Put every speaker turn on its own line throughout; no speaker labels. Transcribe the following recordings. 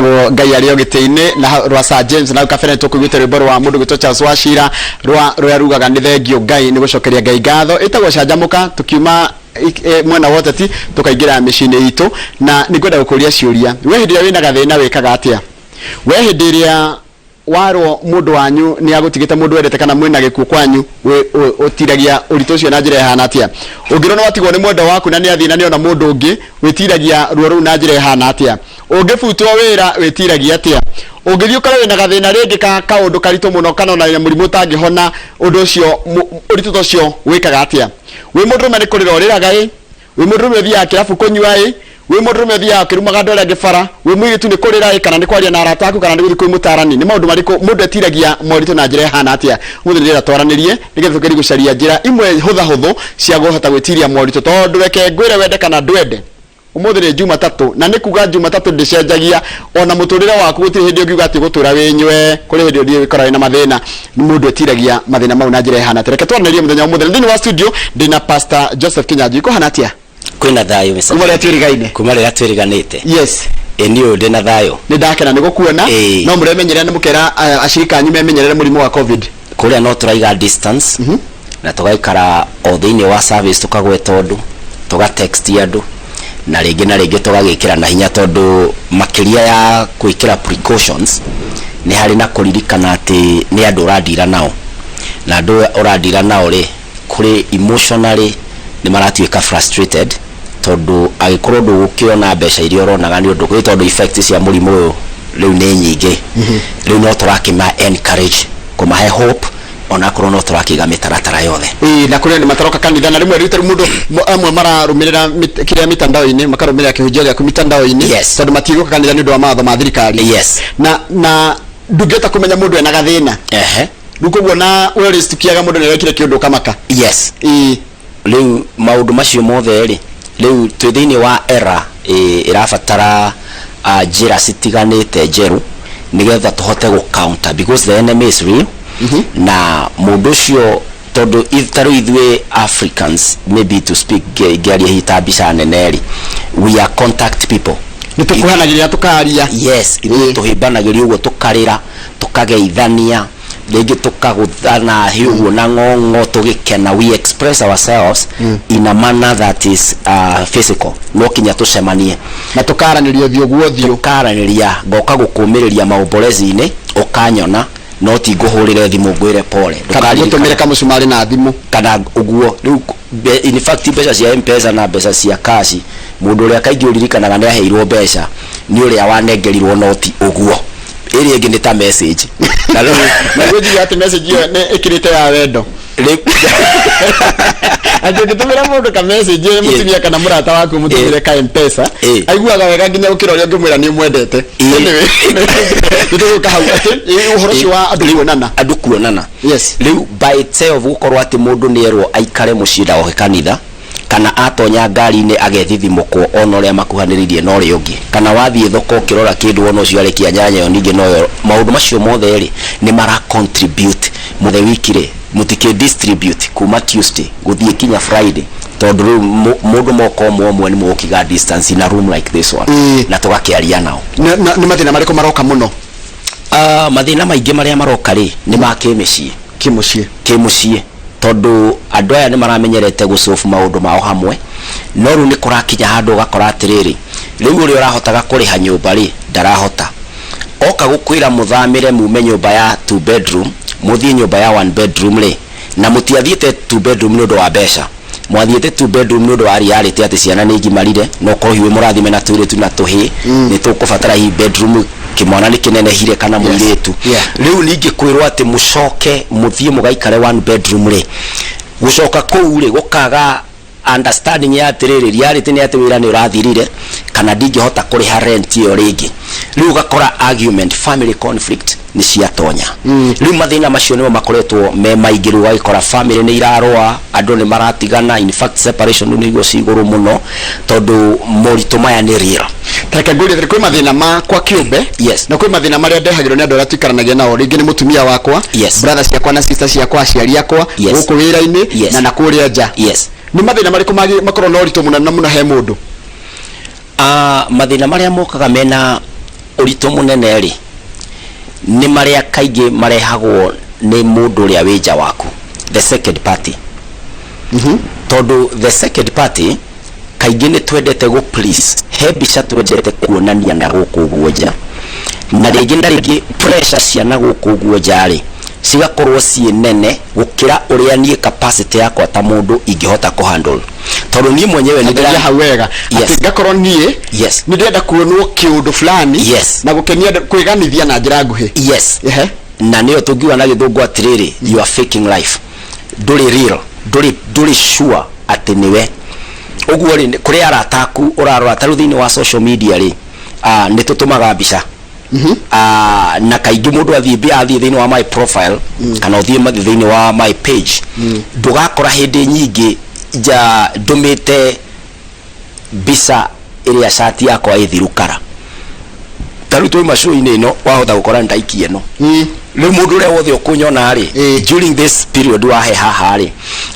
etagwo Ngai arĩ ogĩtĩ-inĩ na rwa Sir James na kabere tũkũigwĩte rwĩmbo rwa mũndũ gwĩtwo Charles Wachira rwa rugaga nĩ thengio Ngai nĩ gũcokeria Ngai ngatho ĩtagwo canjamũka tukiuma mwena wothe ti tukaingĩra mĩciĩ-inĩ itũ na nĩ ngwenda gũkũria ciũria we hĩndĩ ĩrĩa wĩna gathĩna wĩkaga atĩa we hĩndĩ ĩrĩa warwo mũndũ wanyu nĩ agũtigĩte mũndũ wendete kana mwĩna gĩkuũ kwanyu ũtiragia ũritũ ũcio na njĩra ihana atĩa ũngĩrwo nĩ watigwo nĩ mwendwa waku na nĩ athina nĩ ona mũndũ ũngĩ wĩtiragia ruo rũu na njĩra ihana atĩa ũngĩbutwo wĩra wĩtiragia atĩa ũngĩthiĩ ũkora wĩna gathĩna rĩngĩ ka kaũndũ karitũ mũno kana ona mũrimũ ũtangĩhona ũndũ ũcio ũritũ ũcio wĩkaga atĩa wĩ mũndũrũme nĩ kũrĩra ũrĩraga ĩ wĩ mũndũrũme ũthiaga kĩrabu kũnyua ĩ wĩ mũndũrũme ũthiaga kĩrumaga andũ arĩa gĩbara wĩ mũirĩtu nĩ kũrĩra ĩ kana nĩ kwaria na arata aku kana nĩ gũthiĩ kwĩ mũtaarani nĩ maũndũ marĩkũ mũndũ etiragia moritũ na njĩra ihana atĩa mũthĩ nĩrĩra twaranĩrie nĩgetha tũkĩri gũcaria njĩra imwe hũthahũthũ cia kũhota gwĩtiria moritũ tondũ reke ngwĩre wende kana ndwende ũmũthĩ nĩ Jumatatũ na nĩ kuga Jumatatũ ndĩcenjagia ona mũtũrĩre waku gũtirĩ hĩndĩ ũngiuga atĩ gũtũra wĩnywe kũrĩ hĩndĩ ũrĩa ũkoragwo na mathĩna mũndũ etiragia mathĩna mau na njĩra ihana atĩa reke twaranĩrie mũthenya ũmũthĩ thĩinĩ wa studio ndĩna Pastor Joseph Kinyanjua ĩkũhana atĩa
kwĩna thayũ mĩcakĩ
kuma rĩrĩa twĩrigaine
kuma rĩrĩa twĩriganĩte
yes
niĩ ndĩ na thayũ
nĩ ndakena nĩ gũkuona no mũremenyerera nĩ mũkera acirika anyu memenyerere mũrimũ wa covid
kũrĩa no tũraiga distance na tũgaikara o thĩinĩ wa service tũkagweta ũndũ tũgatext andũ na rĩngĩ tũgagĩkĩra na hinya tondũ makĩria ya gwĩkĩra precautions nĩ harĩ na kũririkana atĩ nĩ andũ ũrandira nao na andũ ũrandira nao rĩ kũrĩ emotionally nĩ maratuĩka frustrated tondũ agĩkorwo ndũgũkĩona mbeca iria ũronaga nĩ ũndũ tondũ effect cia mũrimũ ũyũ rĩu nĩ nyingĩ rĩu no tũrakĩma encourage kũmahe hope ona korwo no tũrakĩiga mĩtaratara yothe
na kũrĩa nĩ mataroka kanitha na rĩmwe rĩu mũndũ amwe mararũmĩrĩra kĩrĩa mitandao-inĩ makarũmĩrĩra kĩhunjio gĩaku mitandao-inĩ tondũ matigũka kanitha nĩ ũndũ wa mawatho ma thirikari na ndũngĩhota kũmenya mũndũ ena gathĩna rĩu koguo na wĩrĩci tukiaga mũndũ nĩ wekire kĩũndũ kamaka
rĩu maũndũ macio mothe rĩ rĩu twĩ thĩinĩ wa era ĩrabatara njĩra citiganĩte njerũ nĩgetha tũhote gũ-counter because the enemy is real na mũndũ ũcio tondũ tarĩu ithuĩ Africans maybe to speak ngĩaria hita mbica nene rĩ we are contact people
nĩ tũkuhanagĩrĩra tũkaria
tũhĩmbanagĩria ũguo tũkarĩra tũkageithania rĩngĩ tũkagũthana hiũguo na ng'ong'o tũgĩkena we express ourselves in a manner that is physical no kinya tũcemanie
na tũkaranĩria ũthiũ guothiũ
tũkaranĩria ngoka gũkũmĩrĩria maũmborezi-inĩ ũkanyona no ti ngũhũrĩre thimũ ngwĩre pole
kana gũtũmĩre kamũcumarĩ na thimũ
kana ũguo rĩu in fact mbeca cia M-Pesa na mbeca cia cash mũndũ ũrĩa kaingĩ ũririkanaga nĩ aheirwo mbeca nĩ ũrĩa wanengerirwo no ti ũguo ĩrĩa ĩngĩ nĩ ta message
na gũthiĩ atĩ message ĩyo nĩ ĩkĩrĩte ya wendo angĩgĩtũmĩra mũndũ ka message mũtumia kana mũrata waku mũtũmĩre ka M-Pesa aiguaga wega nginya gũkĩra ũrĩa ũngĩmwĩra nĩ mwendete nĩtũgũka hau atĩ ũhoro ũcio wa andũ kuonana rĩu
by itself gũkorwo atĩ mũndũ nĩ erwo aikare mũciĩ ndagoke kanitha kana atonya ngari-inĩ agethithimũkwo ona ũrĩa makuhanĩrĩirie na ũrĩa ũngĩ kana wathiĩ thoko ũkĩrora kĩndũ ona ũcio arĩkia nyanya ĩyo ningĩ noyo maũndũ macio mothe rĩ nĩ mara contribute mũthenya wiki-rĩ mũtikĩ distribute kuma Tuesday gũthiĩ kinya Friday tondũ rĩu mũndũ moko ũmwe nĩ mũgũkĩiga distance in a room like this one na tũgakĩaria nao
nĩ mathĩna marĩkũ maroka mũno
mathĩna maingĩ marĩa maroka rĩ nĩ ma kĩmũciĩ tondũ andũ aya nĩ maramenyerete gũsolve maũndũ mao hamwe no rĩu nĩ kũrakinya handũ ũgakora atĩrĩrĩ rĩu ũrĩa ũrahotaga kũrĩha nyũmba rĩ ndarahota oka gũkwĩra mũthamĩre mume nyũmba ya 2 bedroom mũthiĩ nyũmba ya 1 bedroom rĩ na mũtiathiĩte 2 bedroom nĩ ũndũ wa mbeca mwathiĩte 2 bedroom nĩ ũndũ wa reality atĩ ciana nĩ ngimarire no korwo hiwe mũrathime na tũirĩtu na tũhĩ nĩ tũkũbatara hi bedroom kĩmwana nĩ kĩnenehire kana mũirĩtu rĩu ningĩ kwĩrwo atĩ mũcoke mũthiĩ mũgaikare 1 bedroom rĩ gũcoka kũu rĩ gũkaga understanding ya atĩrĩrĩ reality nĩ atĩ wĩra nĩ ũrathirire kana ndingĩhota kũrĩha rent ĩyo rĩngĩ rĩu ũgakora argument family conflict nĩ ciatonya rĩu mathĩna macio nĩmo makoretwo me maingĩ rĩu ũgagĩkora family nĩ irarũa andũ nĩ maratigana in fact separation nĩ igũo cigũrũ mũno tondũ moritũ maya nĩ real
reke ngũrie kwĩ mathĩna ma kwa kĩũmbe na kwĩ mathĩna marĩa ndehagĩrwo nĩ andũ arĩa tũikaranagia nao rĩngĩ nĩ mũtumia wakwa brother ciakwa na sister ciakwa aciari akwa gũkũ wĩra-inĩ na kũrĩa nja nĩ mathĩna marĩkũ makorwo na ũritũ mũnene mũno he mũndũ
mathĩna marĩa mokaga mena ũritũ mũnene rĩ nĩ marĩa kaingĩ marehagwo nĩ mũndũ ũrĩa wĩ nja waku, the second party. Tondũ the second party kaingĩ nĩ twendete go please, he mbica twendete kuonania na gũkũ ũguo nja, na rĩngĩ pressure cia na gũkũ ũguo nja rĩ cigakorwo ciĩ nene gũkĩra ũrĩa niĩ capacity yakwa ta mũndũ ingĩhota kũhandle. Tondũ niĩ mwenyewe nĩ
hau wega atĩ ngakorwo niĩ nĩ ndĩrenda kuonwo kĩũndũ fulani na gũkenia kwĩganithia na njĩra nguhĩ.
Na nĩyo tũngiuga na gĩthũngũ atĩrĩrĩ, you are faking life, ndũrĩ real, ndũrĩ sure atĩ nĩwe. Ũguo rĩ kũrĩ arata aku ũrarora ta thĩinĩ wa social media rĩ nĩ tũtũmaga mbica na kaingĩ mũndũ athiĩ thĩinĩ wa my profile kana ũthiĩ thĩinĩ wa my page ndũgakora hĩndĩ nyingĩ ndũmĩte mbica ĩrĩa shati yakwa ĩthirukara. Tarĩu twĩ macũinĩ ĩno wahota gũkora ndaikie ĩno rĩu mũndũ ũrĩa wothe ũkũnyona rĩ during this period wahe haha rĩ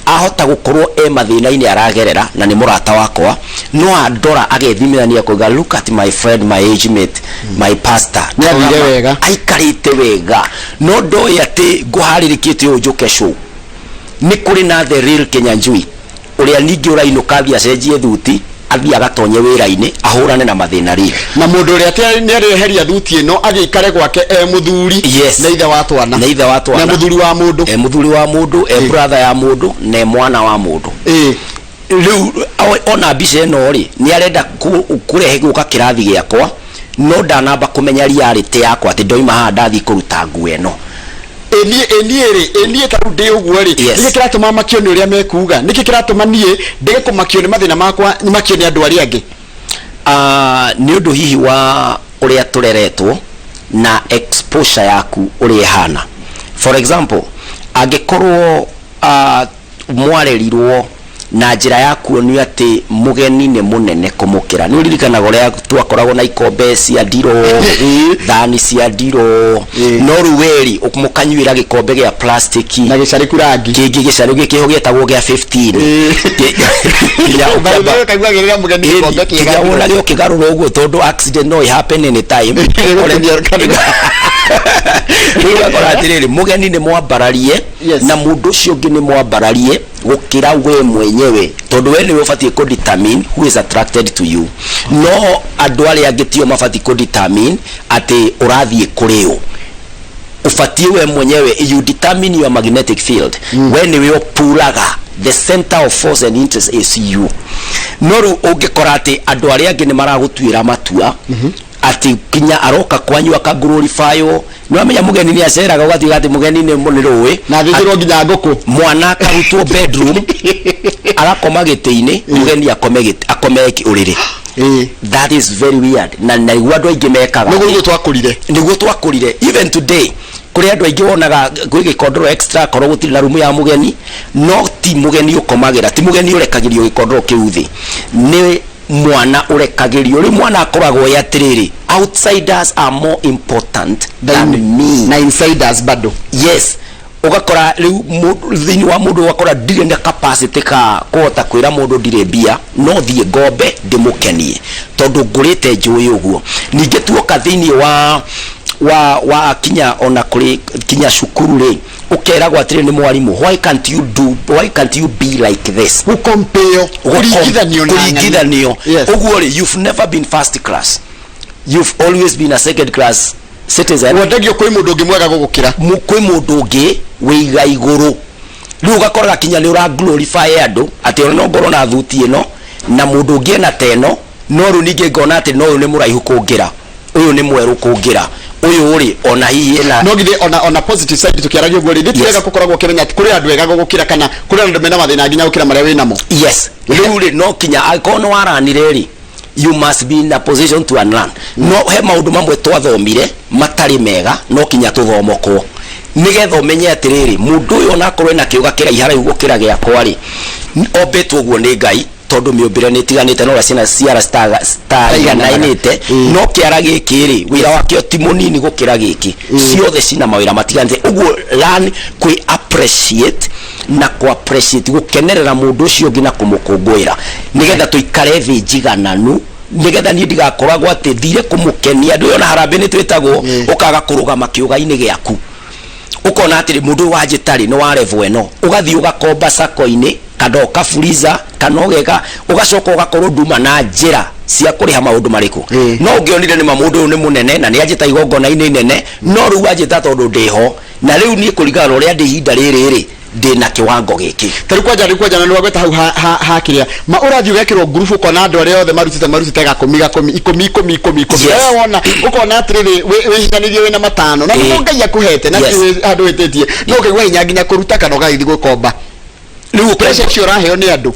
ahota gũkorwo mathĩna-inĩ aragerera na nĩ mũrata wakwa no andora agethimithania kuga look at my friend, my age mate, my pastor
nĩathire wega
aikarĩte wega no ndoĩ atĩ ngũharĩrĩkĩte ũyũ njũke show. Nĩ kũrĩ na the real Kinyanjui ũrĩa ningĩ ũrainũka thia cenjie thuti athi agatonye wĩra-inĩ ahũrane na mathĩna rĩ
na mũndũ ũrĩa nĩareheria thuti ĩno agĩikare gwake mũthuri na ithe wa twana
na
mũthuri wa mũndũ
mũthuri wa mũndũ brother ya mũndũ na mwana wa mũndũ. Rĩu ona mbica ĩno rĩ nĩarenda kũrehe gũka kĩrathi gĩakwa no ndanamba kũmenya reality yakwa atĩ ndoima haha ndathi kũruta nguo ĩno.
Enie tarũ ndĩ ũguo rĩ nĩkĩ kĩratũma makio nĩ ũrĩa mekuga, nĩkĩ kĩratũma niĩ ndege kũmakio nĩ mathĩna makwa makio nĩ andũ arĩa angĩ.
Nĩ ũndũ hihi wa ũrĩa tũreretwo na exposure yaku ũrĩa hana. For example angĩkorwo mwarerirwo na njĩra ya kuonio atĩ mũgeni nĩ mũnene kũmũkĩra. Nĩ ũririkanaga ũrĩa twakoragwo na ikombe cia ndiro thani cia ndiro no rĩu weri mũkanyuĩra gĩkombe gĩa plastic
na gĩcariku rangi
kĩngĩ gĩcariku gĩkĩho gĩtagwo gĩa 15 kinya ũragio kĩgarũra ũguo tondũ accident no happen anytime. Rĩu akora atĩrĩrĩ mũgeni nĩ mwambararie na mũndũ ũcio ũngĩ nĩ mwambararie gũkĩra we mwenyewe tondũ we nĩwe ũbatiĩ kũ determine who is attracted to you no andũ arĩa angĩ tio mabatiĩ kũ determine atĩ ũrathiĩ kũrĩ ũ. Ũbatiĩ we mwenyewe you determine your magnetic field we nĩwe ũpuraga the center of force and interest is you. No rĩu ũngĩkora atĩ andũ arĩa angĩ nĩ maragũtuĩra matua ati kinya aroka kwanyu akaglorifyo no amenya mugeni ni aceraga ugatiga ati mugeni ni munirũĩ
na thithirwo nginya ngũkũ
mwana akarutwo bedroom arakoma gĩtĩ-inĩ mugeni akome ũrĩrĩ. That is very weird na nĩguo andũ aingĩ mekaga nĩguo twakũrire even today kuri andũ aingĩ wonaga gwĩ gĩkondoro extra korwo gũtirĩ na rumu ya mugeni no ti mugeni ũkomagĩra ti mugeni ũrekagĩrio gĩkondoro kĩu thĩ nĩ mwana ũrekagĩrio rĩ mwana akoragwo yatirĩrĩ outsiders are more important than me
na insiders bado.
Yes ugakora rĩu thĩinĩ wa mũndũ ugakora ndirĩ na capacity ka kũhota kwĩra mũndũ ndirĩ mbia no thiĩ ngombe ndĩmũkenie tondũ ngũrĩte njũĩ ũguo. Ningĩ tuoka thĩinĩ wa kinya ona kũrĩ kinya cukuru rĩ ukeragwo atĩrĩ nĩ mwarimũ why can't you be like this
ukompeo
kuringithanio ũguo rĩ you've never been first class, you've always been a second class citizen.
Wendagio kwĩ mũndũ ũngĩ mwega gũgũkĩra
kwĩ mũndũ ũngĩ wĩiga igũrũ rĩu ũgakoraga kinya nĩ ũra glorify andũ atĩ ona no ngorwo na thuti ĩno na mũndũ ũngĩ na teno no rĩu ningĩ ngona atĩ no ũyũ nĩ mũraihu kũngĩra ũyũ nĩ mwerũ kũngĩra ũyũ rĩ ona hihi na
no githĩ ona positive side tukiaragia ũguo rĩ ndĩtiga gũkoragwo kĩmenya kũrĩ andũ ega gũgũkĩra kana kũrĩ andũ mena mathĩna nginya gũkĩra marĩa wĩ namo.
Yes rĩu rĩ no kinya angĩkorwo nĩ waranire rĩ you must be in a position to unlearn. No he maũndũ mamwe twathomire matarĩ mega no kinya tũthomokwo nigetha ũmenye atĩrĩrĩ mũndũ ũyũ ona akorwo na kĩũga kĩraiha rĩu gũkĩra gĩakwa rĩ ombĩtwo ũguo nĩ Ngai tondũ mĩũmbĩre nĩ ĩtiganĩte no ciana ciara star iganainĩte no kĩara gĩkĩ rĩ wĩra wakĩo ti mũnini gũkĩra gĩkĩ ciothe cina mawĩra matiganĩte. Ũguo learn kwĩ appreciate na ku appreciate gũkenerera mũndũ ũcio ũngĩ na kũmũkũngũĩra nigetha tũikare thĩ njigananu nigetha ni ndigakoragwo ati thire kumukenia ndu yona harambe ni twetagwo ukaga kurugama kiuga-ini giaku ukona atiri mundu wanjitari no wa level eno ugathi ugakomba sako-ini kana ukafuriza kana ugeka ugacoka ugakorwo nduma na njira cia kuriha maundu mariku no ungionire ni mamundu ni munene na ni anjita igongona-ini nene no riu anjita tondu ndiho na riu ni kuringana uria ndi ihinda riri ndina kiwango giki
tari kwanja na nwagweta hau ha kiria ma urathi ugekirwo group kona andu aria othe marutite ga 10 wewe wona ukona atiriri wihinyanirie wina matano na ngai akuhete na andu wetitie no kigwa hinya nginya kuruta kana ugathi gukomba riu pressure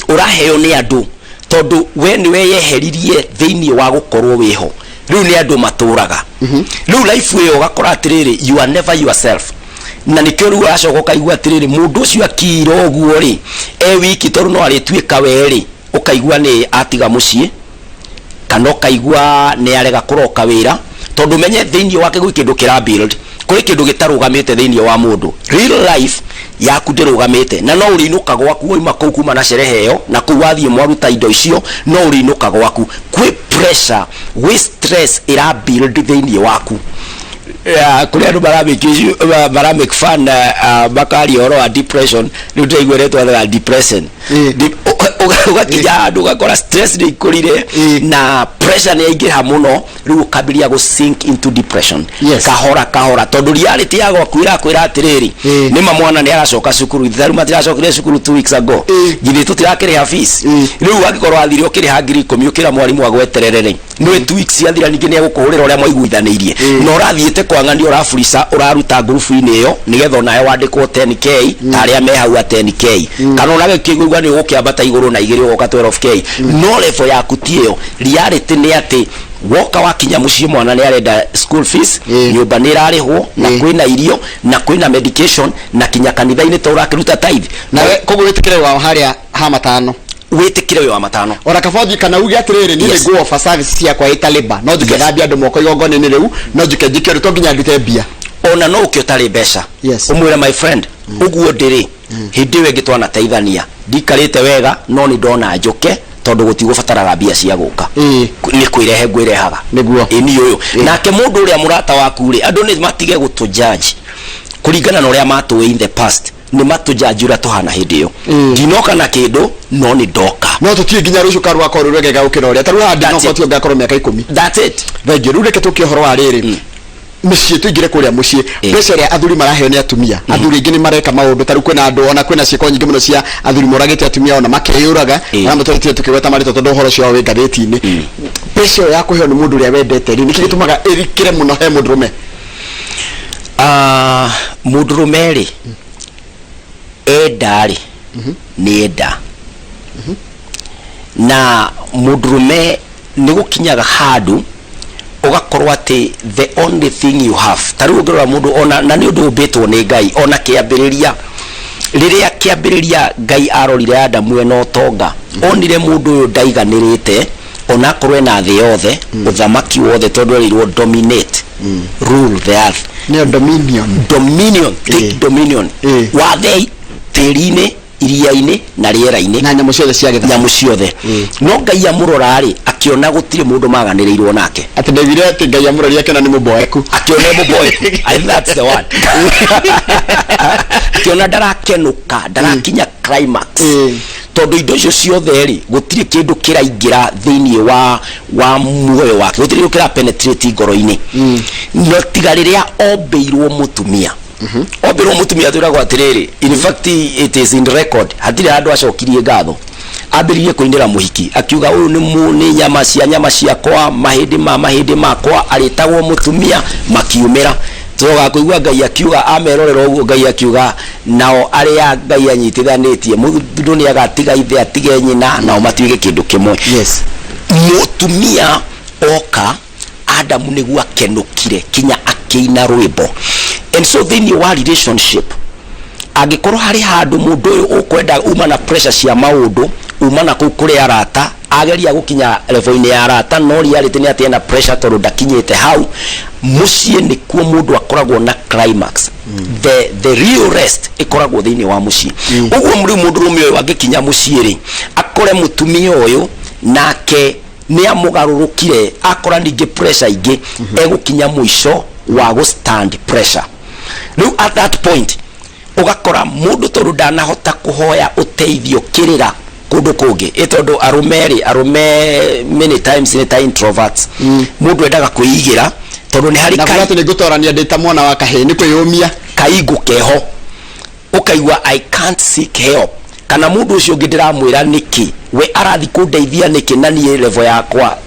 uraheo ni andu tondu we ni weyeheririe thiini wa gukorwo wiho riu ni andu maturaga
riu life we ugakora atiriri you are never yourself na nikio riu acoka kaigua atiriri mundu ucio akira oguo ri wiki toru no arituika weri ukaigua ni atiga mucii kana ukaigua ni arega kuroka wira tondu menye thiini wake gwi kindu kira build kuri kindu gitarugamite thiini wa mundu real life yaku ndirugamite na no urinuka gwaku oima kuu kuma na sherehe yo na kuu wathie mwaruta indo icio no urinuka gwaku kwi pressure wi stress ira build thiini waku kuri andu make fun bakari oro wa depression ni ndaigweretwo tha depression ugakinya andu ugakora stress ni ikurire na pressure ni yaingĩha muno riu ukambiria go sink into depression kahora tondu reality ya gwakwira atiriri ni mamwana ni aracoka cukuru itharu matiracokire cukuru 2 weeks ago githi tutirakiriha fees riu angikorwo athire ukiriha ngiri 10 ukira mwarimu agwetererere no 2 weeks yathira ningi ni agukuhurira uria mwaiguithanirie no urathiite kwang'ania urafurica uraruta group-ini iyo nigetha onawe wandikwo 10k taria me hau 10k kana onage kigwa ni ukiambata iguru na igiri ugoka 12k no level yaku tiyo reality ni ati woka wakinya mucii mwana ni arenda school fees nyumba ni irarihwo na kwina irio na kwina medication na kinya kanitha-ini to urakiruta tithe
na koguo witikire wa haria ha matano
witikire wa matano
ora kabothi kana ugi atiriri ni go for service cia kwa italiba no juke thambia andu moko igongone ni riu no juke njikere to nginya ndute bia
ona no ukio tari mbeca umwire my friend uguo ndiri hindi we ngitwana teithania ndikarite wega no ni ndona njuke tondu gutigubataraga bia cia guka ni kwirehe ngwirehaga
niguo
ni uyu nake mundu uria murata waku ri andu ni matige gutu judge kuringana na uria matu in the past ni matu judge uria tuhana hindi iyo ndinoka na kindu no ni ndoka
no tutie nginya rucu karwa koru regega ukira uria taru handi no kotio ngakorwo miaka 10
that's it
vengi rureke tukie horo wa riri mishie tuigire kuria mucii pesa ria athuri maraheo ni atumia athuri ingi ni mareka maundu taru kwina andu ona kwina ciiko nyingi muno cia athuri moragite atumia ona makeyuraga na mutaritie tukigweta marito tondu horo cio wi ngathiti-ini pesa ya kuheo ni mundu ria wendete ri niki gitumaga irikire muno he mundurume
mundurume ri edari ni eda na mundurume ni gukinyaga handu ugakorwa ati the only thing you have taru ngirora mundu ona na ni undu ubitwo ni Ngai ona kiambiriria riria kiambiriria Ngai arorire Adamu eno tonga onire mundu uyu ndaiganirite ona korwe na thi yothe uthamaki wothe tondu rirwo dominate rule the earth
ne dominion
take dominion wathe tiri-ini iria-ini na riera-ini
na nyamu ciothe cia githaka
nyamu ciothe no Ngai amurora ri akiona gutire mundu maganirirwo nake
ati ndevire ati Ngai amurori akena ni muboeku
akiona muboeku that's the one akiona ndarakenuka ndarakinya climax tondu indo icio ciothe ri gutire kindu kiraingira thiini wa muoyo wake gutire kira penetrate ngoro-ini no tigariria ombeirwo mutumia obero mutumia turagwo atiriri in fact it is in record hatire andu acokirie ngatho ambiririe kuindira muhiki akiuga uyu ni nyama ciakwa mahindi makwa aritagwo mutumia makiumira turoga kuigua Ngai akiuga amerorera uguo Ngai akiuga nao aria Ngai anyitithanitie mundu ni agatiga ithe atige nyina nao matuige kindu kimwe mutumia oka Adamu niguo akenukire kinya akiina rwimbo and so then you are relationship agikorwo hari handu mundu uyu ukwenda uma na pressure cia maundu uma na kuri arata ageria gukinya level-ini ya arata no reality ni ati na pressure tondu ndakinyite hau mucii ni kuo mundu akoragwo na climax the real rest ikoragwo thiini wa mucii uguo mundu rume uyu agikinya mucii ri akore mutumia uyu nake ni amugarurukire akora ninge pressure ingi egukinya mwisho wa go stand pressure. Riu at that point ugakora mundu tondu ndanahota kuhoya uteithio kirira kundu kungi itondu arume many times ni ta introverts mundu endaga kuigira tondu ni hari
kai na ngutorania ndita mwana wa kaheni kwiyumia
kaigu keho ukaigwa I can't seek help kana mundu ucio ngidiramwira niki we arathi kundeithia niki na nie level yakwa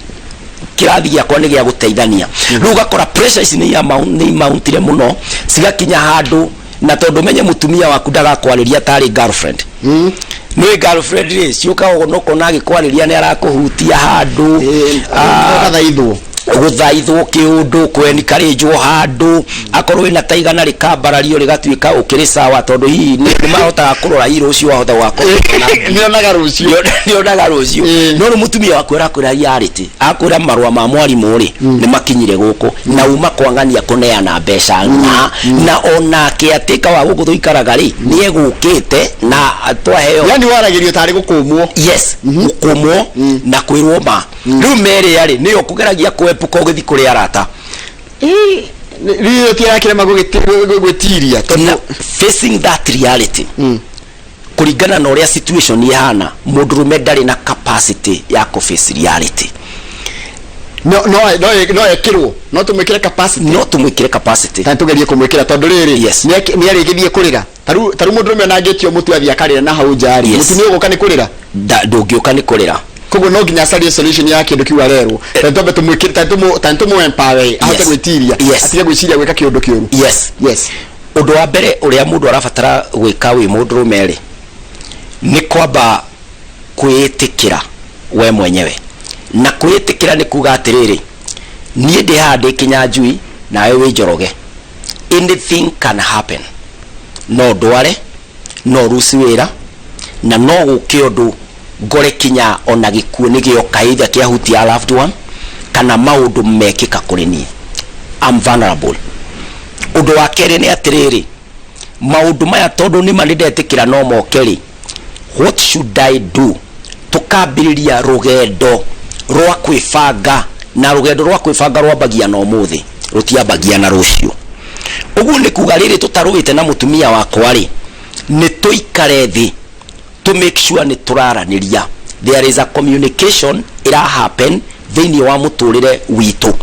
kirathi giakwa ni gia guteithania riu ugakora pressure ici ni mountire muno cigakinya handu na tondu menye mutumia waku ndagakwariria tari girlfriend ni girlfriend ri ciuka noko na gikwariria ni arakuhutia handu guthaithwo kiundu kweni karijwo handu akorwo ina taigana rikambarario rigatuika ukiri sawa tondu hii ni mahota kurora hiro ucio wahota gwako nionaga rucio no mutumia waku arakwiraria ariti akwira marua ma mwarimu ri ni makinyire guku na uma kwangania kuneana mbeca na onake atika wa guku thuikaraga ri ni egukite na twaheo
yani waragirio tari gukumwo
yes gukumwo na kwirwo ma riu mere yari niyo kugeragia kwepuka ugithi kuri arata
riyo tirakire magugitiria
facing that reality kuringana na uria situation ihana mundurume ndari na capacity ya ku face reality
no ekirwo no tumwikire capacity
ta
tugerie kumwikira tondu riri ni arigithie kurira taru mundurume nangitio mutu athia karira na hau njari mutu ni uguka ni kurira
ndungiuka ni kurira
kogo no ginya sari solution yake nduki warero tantombe tumwikire tantumu empower ahote gwitiria atige gwiciria gwika kiundu kiuru
yes undu wa mbere uria mundu arabatara gwika wi mundurume ri ni kwamba kwiyitikira we mwenyewe na kwiyitikira ni kuga atiriri nie ndi handi Kinyanjui nawe wi Njoroge anything can happen no ndware no rusi wira na no guke undu gore kinya ona gikuo ni gioka either kia hutia loved one kana maundu mekika kuri ni I'm vulnerable. Undu wa kere ni atiriri maundu maya tondu ni mandetikira no mokeri what should I do tukambiriria rugendo rwa kwifanga na rugendo rwa kwifanga rwambagia no muthi rutiambagia na rucio uguo ni kuga riri tutaruite na mutumia wakwa ri ni tuikare thi to make sure ni turaraniria there is a communication ira happen thini wa muturire witu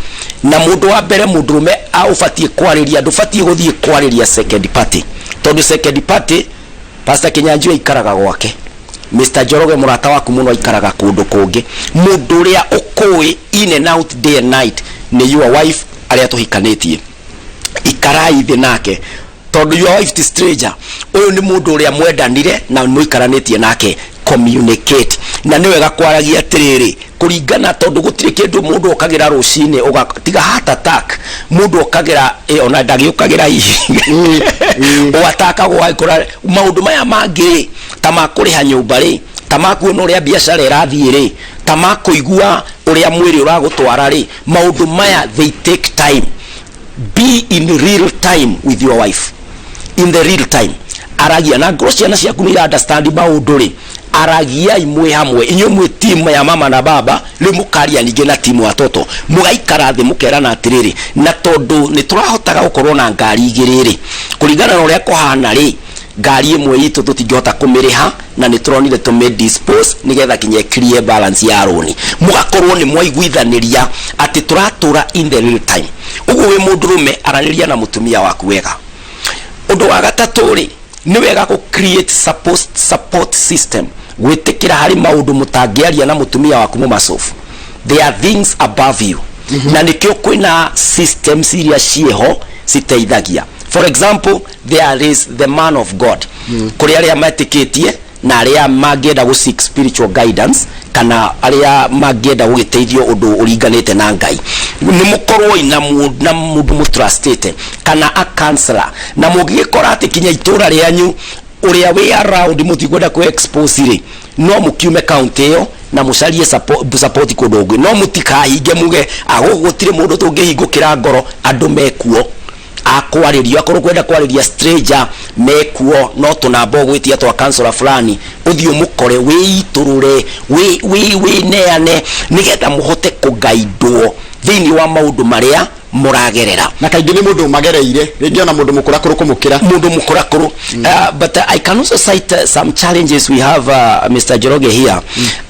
na mundu wa mbere mundurume aufatie kwariria ndufatie guthie kwariria second party tondu second party Pastor Kinyanjua ikaraga gwake Mr. Njoroge murata waku muno ikaraga kundu kungi mundu ria ukui in and out day and night ni your wife aria tuhikanitie ikarai thi nake tondu your wife is stranger uyu ni mundu uria mwendanire na muikaranitie nake communicate na niwe gakwaragia atiriri kuringana tondu gutire kindu mundu okagira rucine ugatiga heart attack mundu okagira ona ndagiukagira hihi wataka gwikora maundu maya mangi ta makuriha nyumba ri ta makuona uria biashara irathie ri ta makuigua uria mwiri uragutwara ri maundu maya they take time. Be in real time with your wife in the real time aragia na grocia na ciaku ni understand maundu ri aragia imwe hamwe inyo mwe team ya mama na baba ri mukaria ninge na team watoto mugaikara thi mukerana atiriri na tondu ni turahotaga gukorwo na ngari igiriri kuringana na uria kohana ri ngari imwe itu tutingihota kumiriha na ni turonire tume dispose nigetha kinye clear balance ya roni mugakorwo ni mwaiguithaniria ati turatura in the real time uguo we mundurume araniria na mutumia waku wega undu wa gatatu ri ni wega ku create support system gwitikira hari maundu mutangiaria na mutumia waku mumasofu there are things above you na nikyo kwina systems iria cieho citeithagia. For example, there is the man of God kuri aria matikitie na aria magienda go seek spiritual guidance kana aria magienda gugiteithio undu uringanite na Ngai ni mukorwo ina mundu mutrustete kana a counselor na mugikora ati kinya itura rianyu uria we around mutigwenda ku expose ri no mukiume county yo na mucarie support kundu no mutikahinge muge agugutire mundu tungihingukira ngoro andu mekuo akwaririo akorwo kwenda kwariria stranger mekuo no tunamba gwitia twa kansora fulani uthio mukore wiiturure wi neane nigetha muhote kugaidwo thini wa maundu maria muragerera
na kaingĩ nĩ mũndũ magereire rĩngĩ ona mũndũ mũkũrakũrũ kũmũkĩra
mũndũ mũkũrakũrũ but I can also cite some challenges we have Mr. Joroge here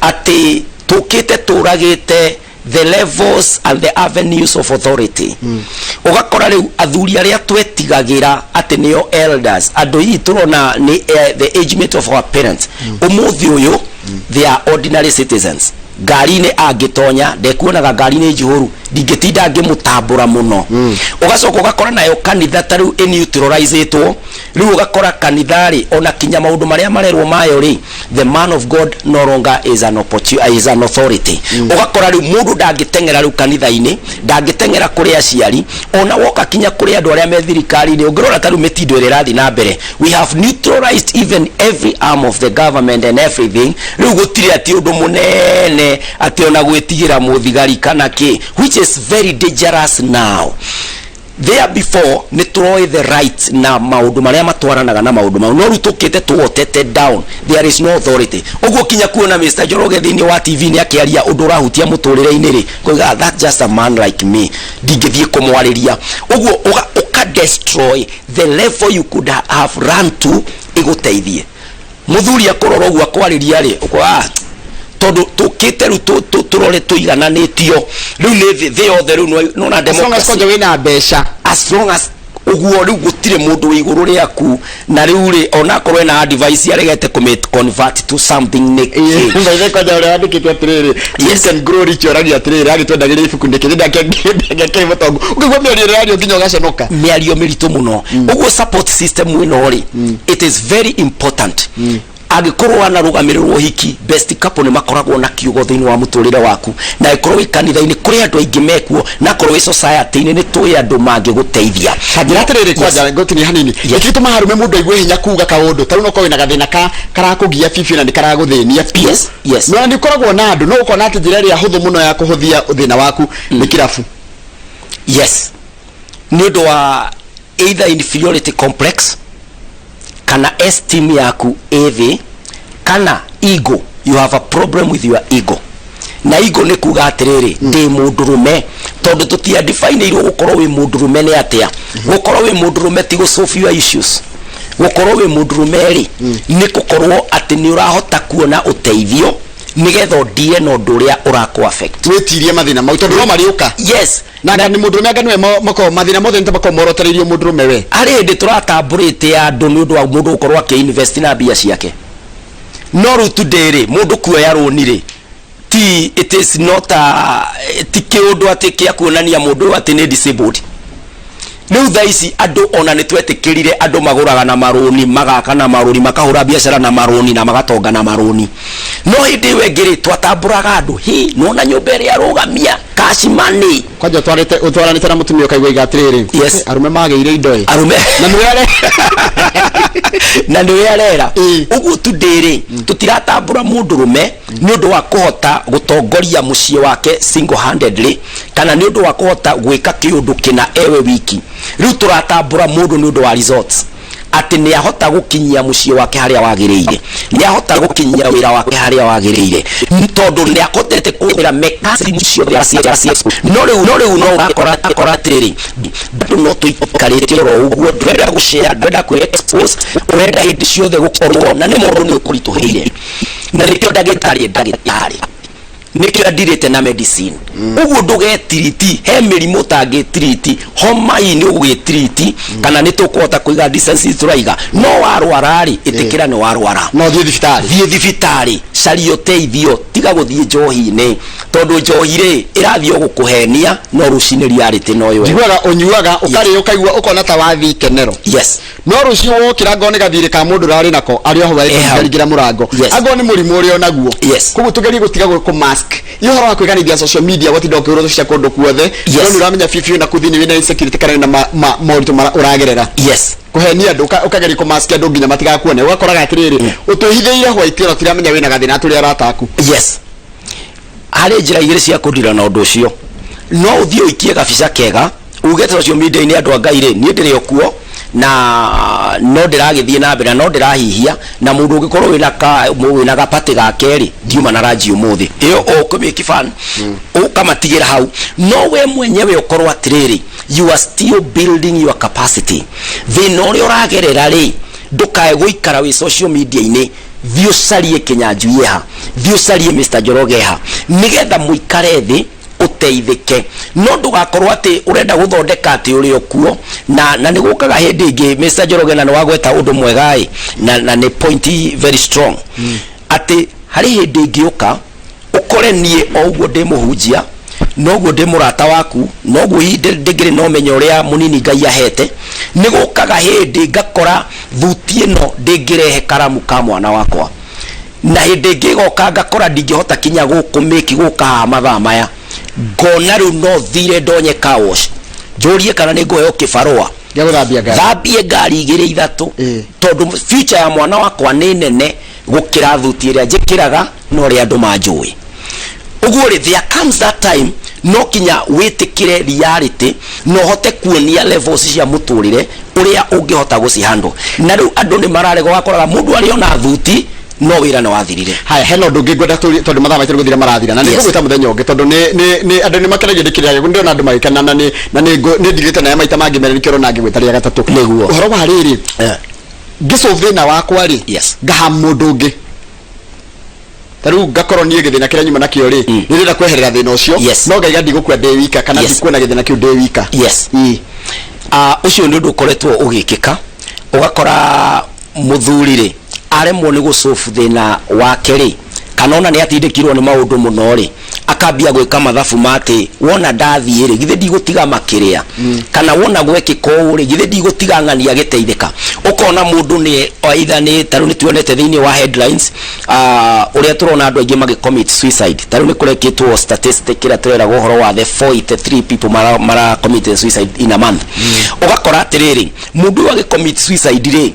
ati tukite turagite the levels and the avenues of authority ugakora riu athuri aria twetigagira ati nio elders andu hii turona ni the age mate of our parents umuthi uyu they are ordinary citizens gari-inĩ angĩtonya ndekuonaga gari-inĩ njihũru ndingĩtinda ngĩmũtambũra mũno ugacoka ugakora nayo kanitha ta rĩu neutralizetwo rĩu ugakora kanithari ona kinya maũndũ marĩa marerwo mayo ri the man of God no longer is an authority ugakora rĩu mũndũ ndangĩteng'era rĩu kanitha-inĩ ndangĩteng'era kũrĩ aciari ona woka kinya kũrĩ andũ arĩa me thirikari-inĩ ũngĩrora ta rĩu mĩtindo ĩrĩa ĩrathiĩ na mbere we have neutralized even every arm of the government and everything rĩu gũtirĩ atĩ ũndũ mũnene ati ona gwĩtigĩra mũthigari kana kĩ which is very dangerous now. There before ni turoe the right na maundu maria matwaranaga na maundu mau no rutukite tuotete down there is no authority uguo kinya kuona Mr. Joroge thini wa TV ni akiaria undu rahutia muturire-ini ri koiga that's just a man like me ndingithie kumwariria uguo uka destroy the level you could have run to iguteithie muthuri akorora uguo akwariria ri ukwa todo tukite ru turore tuigananitio riu ni thi yothe riu no na democracy
as wina mbeca
as long as uguo riu gutire mundu iguru riaku na riu ri ona korwe na advice yaregete convert to something
ngai kwenda uri andikite atiriri you can grow rich oragi atiriri agitwendagira ibuku ndikire ndake mutongo ukigwa mĩario radio nginya ugacenoka
mĩario mĩritũ muno uguo support system wino ri it is very important agikorwo ana rugamirwo hiki best couple ni makoragwo na kiugo thini wa muturire waku na ikorwo kanitha-ini kuri andu aingi mekuo na korwo society-ini ni tuya andu mangi guteithia
kagira atiriri kwanja ngotini hanini ikituma harume mundu aigwe hinya kuga kaundu taru no kwina gathina karakugia fifi na nikaraguthenia
yes
no ni koragwo na andu no ukona ati njira ria huthu muno ya kuhuthia uthina waku ni kirafu
yes ni undu wa either inferiority complex kana esteem yaku ethi kana ego you have a problem with your ego na ego ni kuga atiriri ndi mundurume tondu tutia define iro gukorwo wi mundurume ni atia gukorwo wi mundurume ti go solve your issues gukorwo wi mundurume ri ni gukorwo ati ni urahota kuona uteithio nigetho die no nduria urako affect
wetirie mathina mau tondu no mariuka
yes
na ni mundurume anga niwe mako mathina mothe ntabako morotereirio mundurume we
ari ndi turatamburite andu ni undu wa mundu ukorwo akiinvest na bia ciake no ru today mundu kuoya roni ri ti it is not ti kiundu ati kia kuonania mundu ati ni disabled riu thaici andu ona ni twetikirire andu maguraga na maroni magaka na maroni makahura biashara na maroni na magatonga na maroni no hindi wengiri twatamburaga andu hi nona nyumba ria rugamia cash money
kwanja utwaranite na mutumia kaigwa igatiriri
yes
arume mageire indo
arume
na niwere
na niwere ugu tudiri tutiratambura mundurume ni undu wa kuhota gutongoria mucie wake single handedly kana ni undu wa kuhota gwika kiundu kina ewe wiki riu turatambura mundu ni undu wa results ati ni ahota gukinyia mucie wake haria wagiriire ni ahota gukinyia wira wake haria wagiriire tondu ni akotete kugira mekasi mucio ya no riu no akora atiriri bado no tuikarite ro uguo ndwenda gushare ndwenda ku expose urenda hindi ciothe gukorwo na ni mundu ni ukurituhire na nikio ndagitari nikio adirite na medicine uguo ndugetiriti he mirimo tangitiriti homa hii ni ugitiriti kana ni tukuhota kuiga distance turaiga no warwarari itikira ni warwara
no thie thibitari
cario teithio tiga guthie njohi-ini tondu njohi ri irathio gukuhenia no rucini reality no yo
jiguaga unyuaga ukari ukaigua ukona ta wathi kenero
yes
no rucio wokira ngone gathire ka mundu rari nako ari oho bari kuringira murango ago ni murimu uri onaguo kugu tugeri gutiga ku mask ihoro wa kwiganithia social media wati ndokiro cia kundu kuothe no uramenya fifi na kuthini wina insecurity kana na moritu uragerera
yes
kuhenia andu ukageri ku mask andu nginya matigakuone ugakoraga atiriri utuhithiire hwaitiro tiramenya wina gathina turi arataku
yes ari njira igiri cia kundira na undu ucio no uthio ikie gabica kega ugete social media ni andu angai ri ni ndire okuo na no ndiragithie na mbere no ndirahihia na mundu ungikorwo wina gapati gake ri ndiuma na rangi umuthi iyo ukumikifan ukamatigira hau no we mwenyewe ukorwo atiriri you are still building your capacity thina uria uragerera ri ndukae guikara wi social media ini thiucarie Kinyanjua ha thiucarie Mr. Njoroge ha nigetha muikare thi uteithike no ndugakorwo ati urenda guthondeka ati uri okuo na nigukaga hindi ingi Mr. Njoroge na wagweta undu mwegai na ni point very strong ati hari hindi ingi uka ukore nie oguo ndi muhunjia noguo ndi murata waku noguo ndigire no menyo uria munini Ngai ahete nigukaga hindi ngakora thuti ino ndingirehe karamu ka mwana wakwa na hindi ngigoka ngakora ndingihota kinya gukumiki guka mathaa maya ngona riu no thire ndonye car wash njurie kana ni nguheo kibarua
gya guthambia ngari
thambie ngari igire ithatu tondu future ya mwana wakwa ni nene gukira thuti iria njikiraga no ria andu manjui uguo ri there comes that time no kinya witikire reality no hote kuonia levels cia muturire uria ungihota gucihando na riu andu ni mararego wakoraga mundu ari ona thuti no wira no wathirire
haya heno ndungi ngwenda tondu mathaa maitu guthira marathira na nigwita muthenya ungi tondu ni andu ni makenagia ndikiriage ndiona andu magikana na ni ndigite na maita mangi mere nikiro na ngigwitaria gatatu
niguo
uhoro wa riri ngisolve thina wakwa ri ngaha mundu ungi taru ngakoro nie githina kiria nyuma nakio ri ndirenda kweherera thina ucio no ngaiga ndigukua ndi wika kana ndikuona githina kiu ndi wika
ucio ndu ndukoretwo ugikika ugakora muthuri ri aremwo ni gucofu thina wake ri kana ona ni atindikirwo ni maundu muno ri akambia gwika mathabu mate wona ndathie ri githe ndigutiga makiria kana wona gwekika uri githe ndigutiga ng'ania giteithika ukona mundu ni either ni taru ni tuonete thini wa headlines uria turona andu aingi magi commit suicide taru ni kurekitwo statistic ira turera guhoro wa the 43 people mara commit suicide in a month ugakora atiriri mundu agi commit suicide ri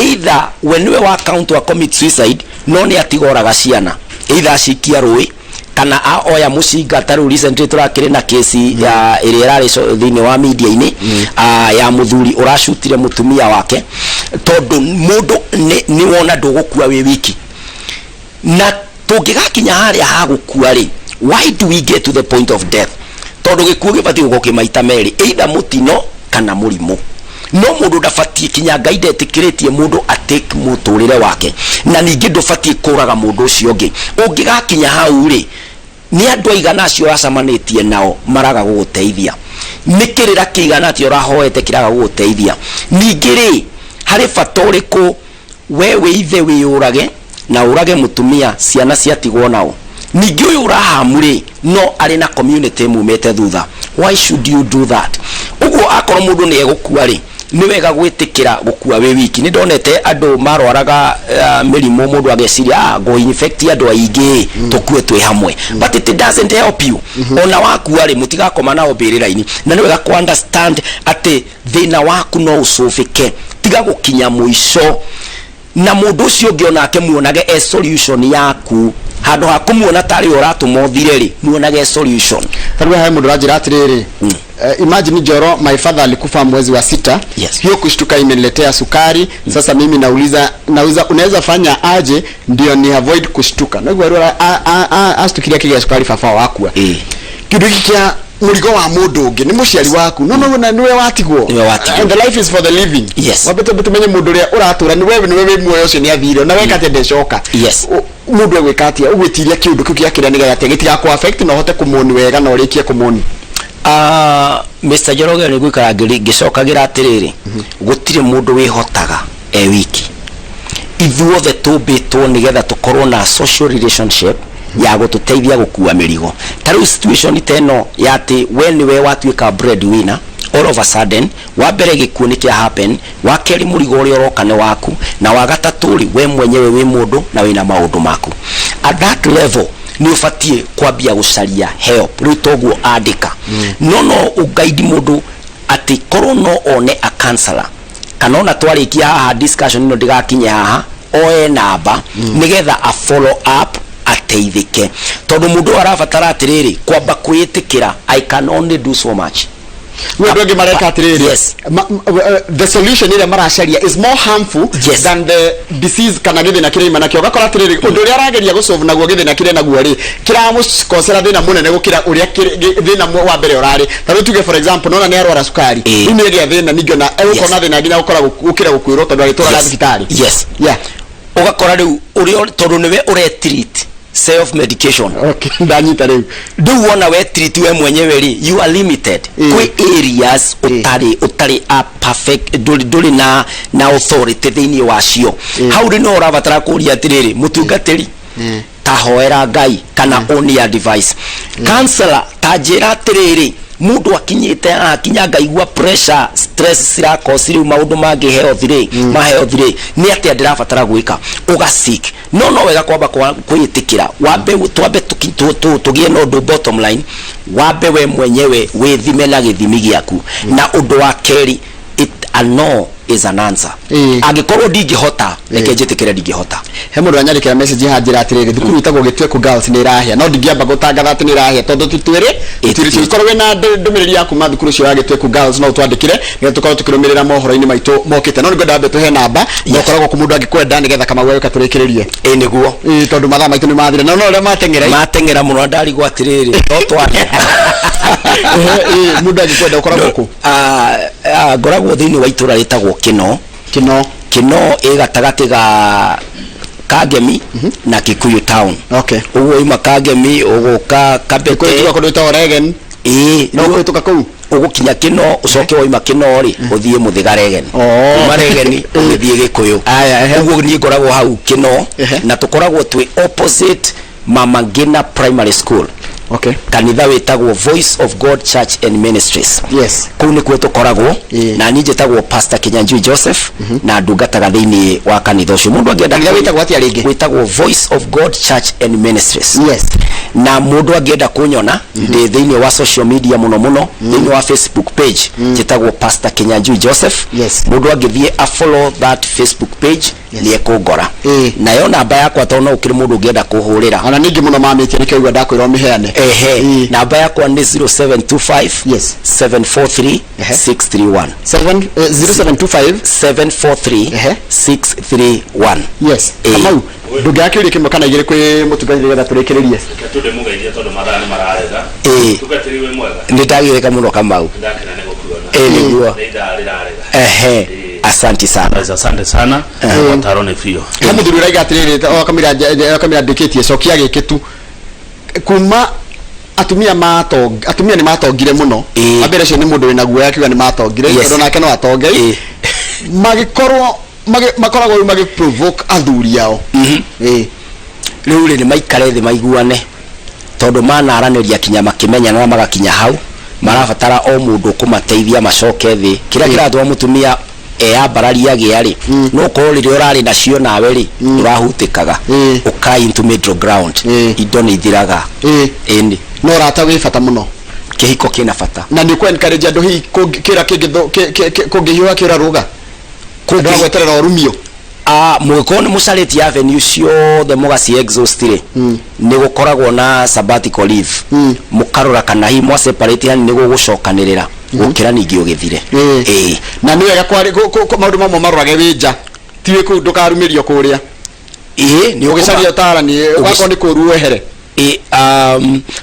either when we wa count wa commit suicide no ni atigoraga ciana either cikia rui kana oya mucinga taru recently turakire na kesi ya irerare thini wa media ini ya muthuri urashutire mutumia wake tondu mundu ni wona ndugukua wi wiki na tungigakinya haria hagukua ri why do we get to the point of death tondu gikuo gibati gukimaita meri either mutino kana murimu no mundu ndafatie kinya Ngai ndetikiritie mundu atake muturire wake na ningi ndufatie kuraga mundu ucio ungi ungigakinya hau ri ni andu aigana acio racamanitie nao maraga guguteithia nikirira kiigana ati urahoete kiraga guguteithia ningi ri hari fatoriku wewe ithe wiyurage na urage mutumia ciana ciatigwo nao ningi uyu urahamuri no ari na community mumete thutha why should you do that uguo akoro mundu ni egukua ri ni wega gwitikira gukua we wiki ni ndonete andu marwaraga mirimu mundu ageciria go infect andu aingi tukue twi hamwe but it doesn't help you ona wakua ri mutigakoma nao mbirira-ini na ni wega ku understand ati thina waku no ucufike tiga gukinya muico na mundu ucio ngiona ake muonage a solution yaku handu ha kumuona tari uratumo thire ri muonage solution
tarwa hai mundu rajira atiriri imagine Njoro my father alikufa mwezi wa 6 hiyo kushtuka imeniletea sukari sasa mimi nauliza unaweza fanya aje ndio ni avoid kushtuka na gwarura astukiria kiga sukari fafa wakua kidu kikia murigo wa mundu ungi ni muciari waku no niwe watigwo and the life is for the living wabete butumenye mundu ria uratura ni wewe muoyo ucio ni athire na weka te ndecoka mundu egwikatia ugwitiria kiundu kiu kiakira niga yate gitiga ku affect no hote kumoni wega na urikie kumoni
Mr. Njoroge ni gwikara ngicokagira atiriri gutire mundu wihotaga wiki ithuothe tubitwo nigetha tukorwo na social relationship ya gututeithia gukua mirigo taru situation teno yati when we watuika breadwinner all of a sudden wa mbere gikuo ni kia happen wa keri murigo uri orokane waku na wa gataturi we mwenyewe wi mundu na wina maundu maku at that level ni ufatie kwambia gucaria help rutoguo andika no ugaidi mundu ati korwo no one a counselor kana ona twarikia haha discussion no ndigakinye haha oe namba nigetha a follow up ateithike tondu mundu arabatara atiriri kwamba kwiyitikira I can only do so much
we ndonge mareka atiriri the solution ile maracaria is more harmful than the disease kana githina kirima nakio gakora atiriri undu ria arageria gusolve naguo githina kire naguo ri kiramucosera thina munene gukira uria thina wa mbere urari tano tuge for example nona ni arwara sukari ni ria thina ningona ukona thina nginya gukora gukira gukwiro tondu aritora thibitarĩ
ugakora riu urio tondu niwe uretreat self medication
ndanyita riu
wona we treat we mwenyewe ri you are limited kwi areas utari a perfect duli na authority thini wacio how do no urabatara kuria atiriri mutungatiri tahoera ngai kana only advice counselor tajira atiriri mundu akinyite akinya ngaigua pressure stress sirako siri maundu mangi health ri ma health ri ni ati ndirabatara gwika ugasik no wega kwamba kwĩyĩtĩkĩra wambe twambe tugie no do bottom line wambe we mwenyewe withime na githimi giaku na undu wa keri a no is an answer angikorwo ndingihota reke njĩtĩkĩre ndingihota
he mundu anyarikira message hanjira atiriri thukuru itagwo gitweku girls ni irahia no ndingiamba gutangatha ati ni irahia tondu tutwiri tukorwe na ndumiriri yaku ma thukuru cio ya gitweku girls no twandikire ni tukorwo tukirumirira mohoro-ini maitu mokite no ngenda ambe tuhe namba no koragwo ku mundu angikwenda nigetha kama wewe katurikirie
niguo
tondu mathaa maitu ni mathire no ria
matengera muno ndarigwo atiriri to twari
mundu angikwenda ukoragwo ku
ngoragwo thiini wa itura ritagwo kino gatagati ga Kagemi na Kikuyu town uguo ima Kagemi uguka Kabete
kwa kudota Oregon no kuituka kuu
ugukinya kino ucoke woima kino ri uthie muthiga Regen Regen uthie Gikuyu uguo ni ngoragwo hau kino na tukoragwo twi opposite Mama Ngina Primary School kanitha witagwo Voice of God Church and Ministries kuu ni kwetu koragwo na ninje tagwo Pastor Kinyanjua Joseph na ndungataga thiini wa kanitha ucio mundu angienda
witagwo atia ringi
witagwo Voice of God Church and Ministries na mundu angienda kunyona ndi thiini wa social media muno thiini wa Facebook page jitagwo Pastor Kinyanjua Joseph mundu angithie a follow that Facebook page ni ekungora na yo namba yakwa tono ukiri mundu ungienda kuhurira
ona ningi muno mamitie nikigwa ndakwira miheane
namba yakwa ni 0725 743 631
0725
743 631
kamau ndugi akiuri kimwe kana igire kwi mutungatiri getha turikiririe
tude mugeithia tondu mathaa ni mararega tugatiriwe mwega
nditagireka muno kamau
ndakena ni gukuona
niguo
ndararega
asante sana
asante sana Mũtaarani fio
muthuri uraiga atiriri kamira ndikitie cokia gikitu kuma atumia ni matongire muno abere cio ni mundu wina guoya akiuga ni matongire tondu nake no atongei makoragwo magi provoke athuri yao
riu ni maikare thi maiguane tondu manaraniria kinya makimenya na magakinya hau marabatara o mundu kumateithia macoke thi kira kiratwa mutumia abararia giari no koriri urari nacio nawe ri urahutikaga ukai into middle ground indo ni thiraga indi
no rata wi fata muno
kihiko kina fata
na ni ku encourage andu hi kira kungihua kira ruga kugweterera orumio
mwikoni mucariti avenue ciothe mugaci exhaustire ni gukoragwo na sabbatical leave mukarora kana hi mwa separate hani ni gugucokanirira gukira ningi ugithire
na ni wega kwari maundu mamwe marorage winja tiwe ku ndukarumirio kuria
ni
ugicaria Mũtaarani wako ni kuru wehere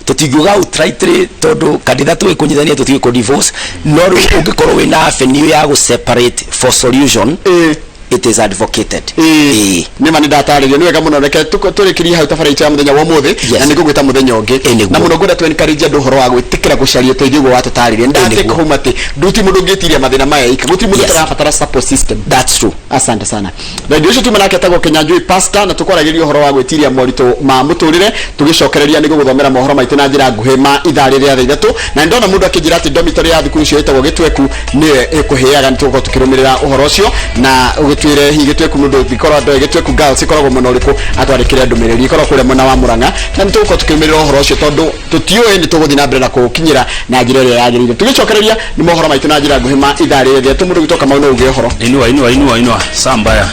tutingiuga outrightly tondu kanitha twikunyithania tutige ku divorce no ungikorwo wina avenue ya gu separate for solution it is advocated
ni mani ndatarĩrio ni wega muno reke turikirie hau tabarĩra ya muthenya wa muthi na ni ngũgwĩta muthenya ũngĩ na muno ngwenda tu encourage andũ ũhoro wa gwĩtĩkĩra gũcaria ũteithio guo watũtarĩria ndatĩka huma atĩ nduti mundu ngĩtiria mathĩna maya ika guti mundu tarabatara support system
that's true
asante sana radio ucio tuma nake tagwo Kinyanjua pastor na tukoragĩria ũhoro wa gwĩtiria moritũ ma mũtũrĩre tugicokereria ni gũgũthomera mohoro maitũ na njĩra nguhĩ ma ithaa rĩrĩa rĩa ithatũ na ndona mundu akĩnjĩra atĩ dormitory ya thukuru cio ĩtagwo Gĩtweku nĩwe ĩkũheaga nĩ tũgũkorwo tukĩrũmĩrĩra ũhoro ũcio na ũgĩtwĩre hi Gĩtweku mundu thikorwo andũ Gĩtweku girls ikoragwo mwena ũrĩkũ atwarĩkĩre ndũmĩrĩri ikorwo kũrĩa mwena wa Mũrang'a na nĩ tũgũkorwo tukĩrũmĩrĩra ũhoro ũcio tondũ tũtiũĩ nĩ tũgũthiĩ na mbere na kũkinyĩra na njĩra ĩrĩa yagĩrĩire tũgĩcokereria nĩ mohoro maitũ na njĩra nguhĩ ma ithaa rĩrĩa rĩa tũmũndũ gĩtoka mauna ũgĩ ũhoro
inua sambaya